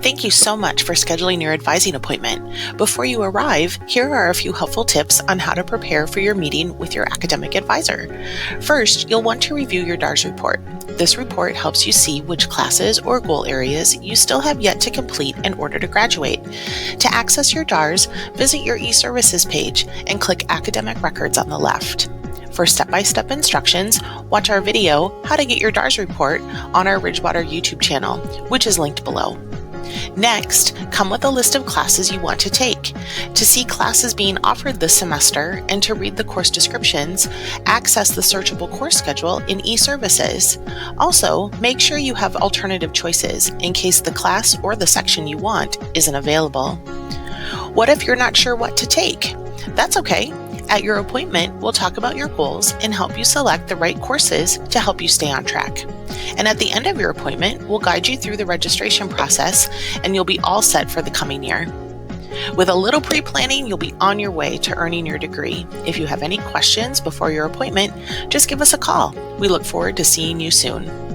Thank you so much for scheduling your advising appointment. Before you arrive, here are a few helpful tips on how to prepare for your meeting with your academic advisor. First, you'll want to review your DARS report. This report helps you see which classes or goal areas you still have yet to complete in order to graduate. To access your DARS, visit your eServices page and click Academic Records on the left. For step-by-step instructions, watch our video, How to Get Your DARS Report, on our Ridgewater YouTube channel, which is linked below. Next, come with a list of classes you want to take. To see classes being offered this semester and to read the course descriptions, access the searchable course schedule in eServices. Also, make sure you have alternative choices in case the class or the section you want isn't available. What if you're not sure what to take? That's okay. At your appointment, we'll talk about your goals and help you select the right courses to help you stay on track. And at the end of your appointment, we'll guide you through the registration process and you'll be all set for the coming year. With a little pre-planning, you'll be on your way to earning your degree. If you have any questions before your appointment, just give us a call. We look forward to seeing you soon.